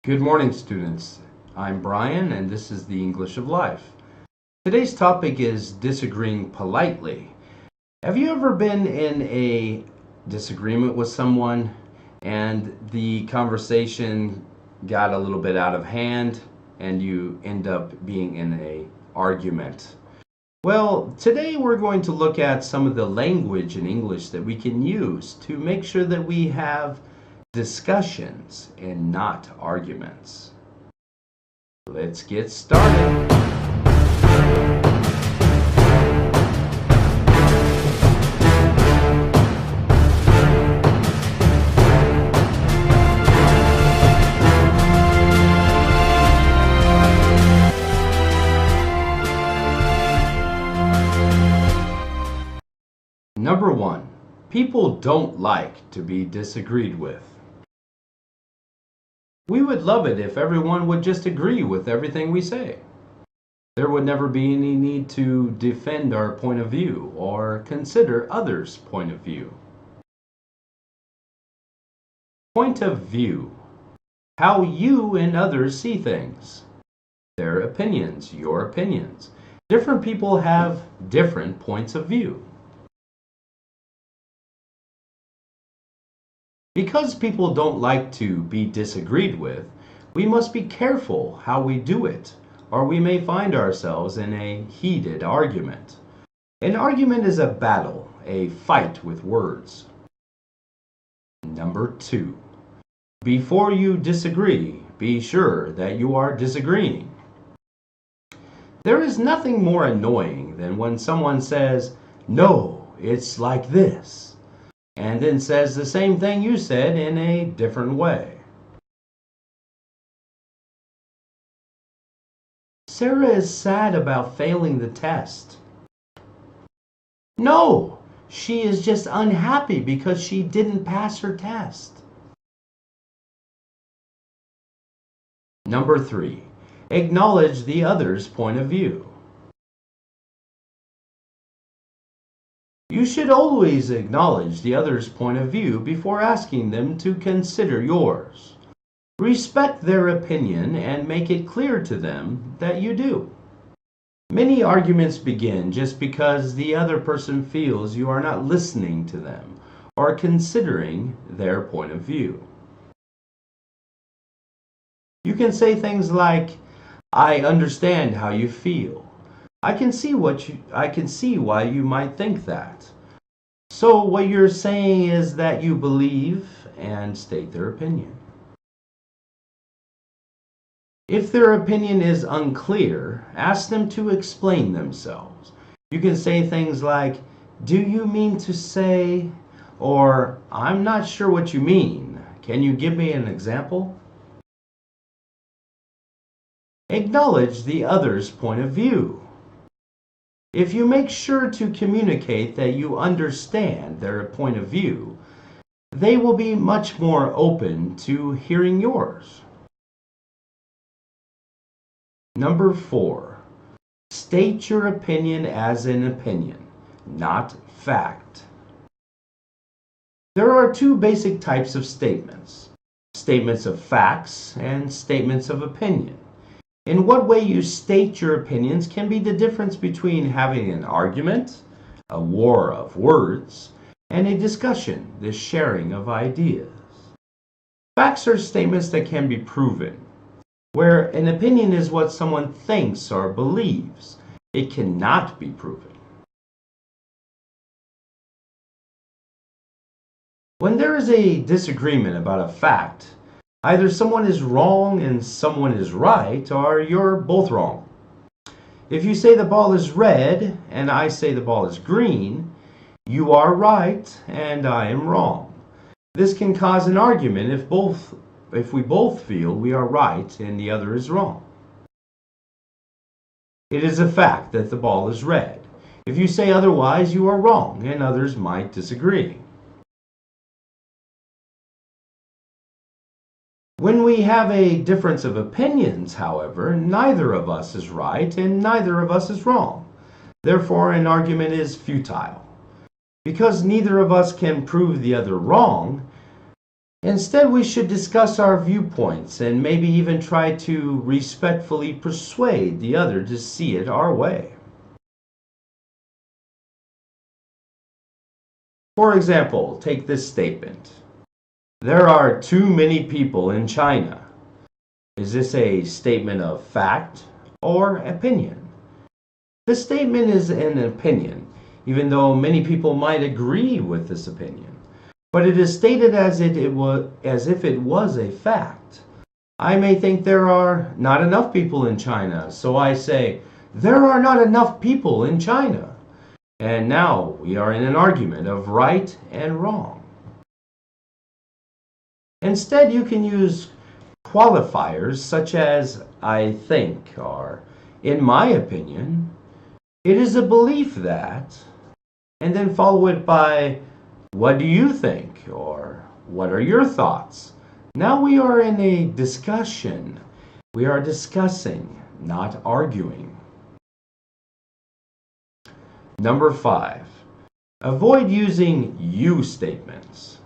Good morning, students. I'm Brian, and this is the English of Life. Today's topic is disagreeing politely. Have you ever been in a disagreement with someone and the conversation got a little bit out of hand and you end up being in an argument? Well, today we're going to look at some of the language in English that we can use to make sure that we have discussions and not arguments. Let's get started. Number 1, people don't like to be disagreed with. We would love it if everyone would just agree with everything we say. There would never be any need to defend our point of view or consider others' point of view. Point of view. How you and others see things. Their opinions, your opinions. Different people have different points of view. Because people don't like to be disagreed with, we must be careful how we do it, or we may find ourselves in a heated argument. An argument is a battle, a fight with words. Number 2, before you disagree, be sure that you are disagreeing. There is nothing more annoying than when someone says, "No, it's like this," and then says the same thing you said in a different way. Sarah is sad about failing the test. No, she is just unhappy because she didn't pass her test. Number 3, acknowledge the other's point of view. You should always acknowledge the other's point of view before asking them to consider yours. Respect their opinion and make it clear to them that you do. Many arguments begin just because the other person feels you are not listening to them or considering their point of view. You can say things like, "I understand how you feel. I can see why you might think that." So what you're saying is that you believe and state their opinion. If their opinion is unclear, ask them to explain themselves. You can say things like, "Do you mean to say," or "I'm not sure what you mean. Can you give me an example?" Acknowledge the other's point of view. If you make sure to communicate that you understand their point of view, they will be much more open to hearing yours. Number 4, state your opinion as an opinion, not fact. There are 2 basic types of statements: statements of facts and statements of opinion. In what way you state your opinions can be the difference between having an argument, a war of words, and a discussion, the sharing of ideas. Facts are statements that can be proven, where an opinion is what someone thinks or believes. It cannot be proven. When there is a disagreement about a fact, either someone is wrong and someone is right, or you're both wrong. If you say the ball is red and I say the ball is green, you are right and I am wrong. This can cause an argument if we both feel we are right and the other is wrong. It is a fact that the ball is red. If you say otherwise, you are wrong and others might disagree. When we have a difference of opinions, however, neither of us is right and neither of us is wrong. Therefore, an argument is futile. Because neither of us can prove the other wrong, Instead, we should discuss our viewpoints and maybe even try to respectfully persuade the other to see it our way. For example, take this statement. There are too many people in China. Is this a statement of fact or opinion? The statement is an opinion, even though many people might agree with this opinion. But it is stated as if it was a fact. I may think there are not enough people in China, so I say, there are not enough people in China. And now we are in an argument of right and wrong. Instead, you can use qualifiers such as I think or in my opinion, it is a belief that, and then follow it by what do you think or what are your thoughts? Now we are in a discussion. We are discussing, not arguing. Number 5, avoid using you statements.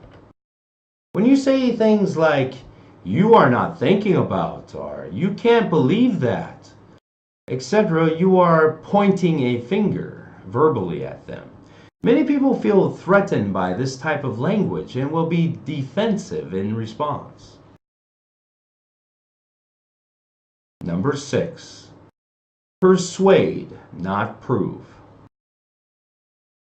When you say things like, you are not thinking about, or you can't believe that, etc., you are pointing a finger verbally at them. Many people feel threatened by this type of language and will be defensive in response. Number 6, persuade, not prove.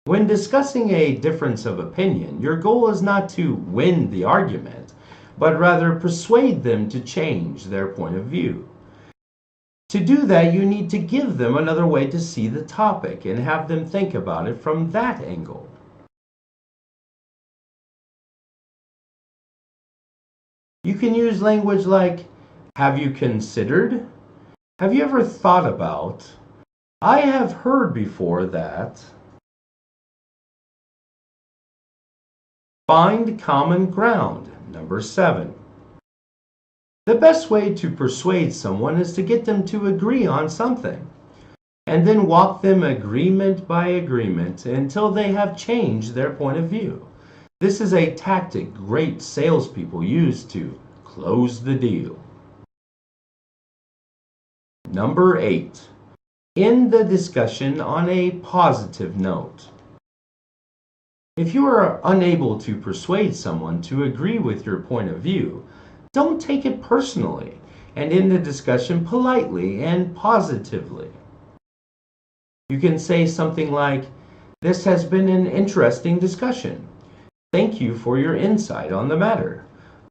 When discussing a difference of opinion, your goal is not to win the argument, but rather persuade them to change their point of view. To do that, you need to give them another way to see the topic and have them think about it from that angle. You can use language like, have you considered? Have you ever thought about? I have heard before that. Find common ground. Number 7. The best way to persuade someone is to get them to agree on something, and then walk them agreement by agreement until they have changed their point of view. This is a tactic great salespeople use to close the deal. Number 8. End the discussion on a positive note. If you are unable to persuade someone to agree with your point of view, don't take it personally and end the discussion politely and positively. You can say something like, this has been an interesting discussion. Thank you for your insight on the matter.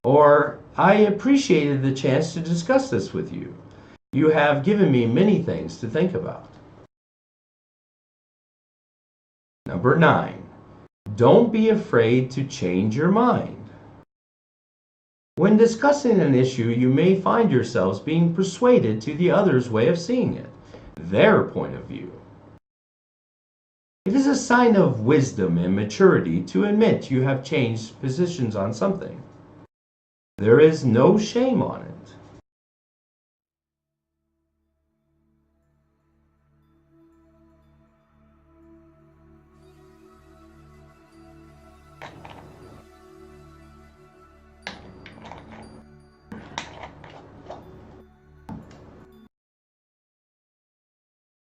Or, I appreciated the chance to discuss this with you. You have given me many things to think about. Number 9. Don't be afraid to change your mind. When discussing an issue, you may find yourselves being persuaded to the other's way of seeing it, their point of view. It is a sign of wisdom and maturity to admit you have changed positions on something. There is no shame on it.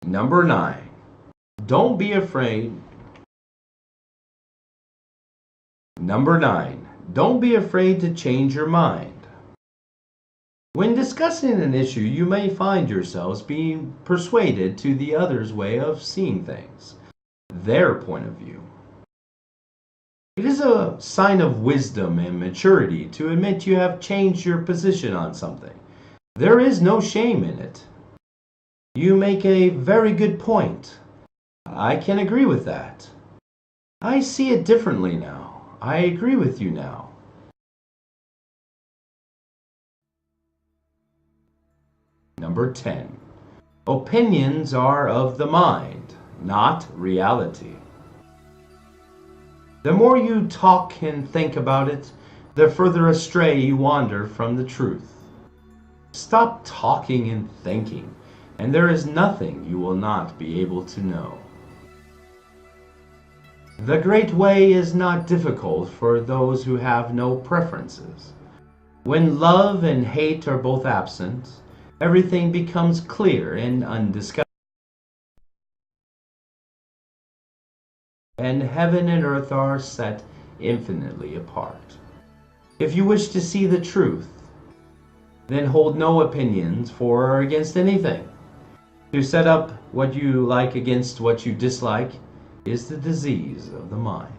Number 9. Don't be afraid. Number 9. Don't be afraid to change your mind. When discussing an issue, you may find yourselves being persuaded to the other's way of seeing things, their point of view. It is a sign of wisdom and maturity to admit you have changed your position on something. There is no shame in it. You make a very good point. I can agree with that. I see it differently now. I agree with you now. Number 10. Opinions are of the mind, not reality. The more you talk and think about it, the further astray you wander from the truth. Stop talking and thinking, and there is nothing you will not be able to know. The great way is not difficult for those who have no preferences. When love and hate are both absent, everything becomes clear and undisguised. And heaven and earth are set infinitely apart. If you wish to see the truth, then hold no opinions for or against anything. To set up what you like against what you dislike is the disease of the mind.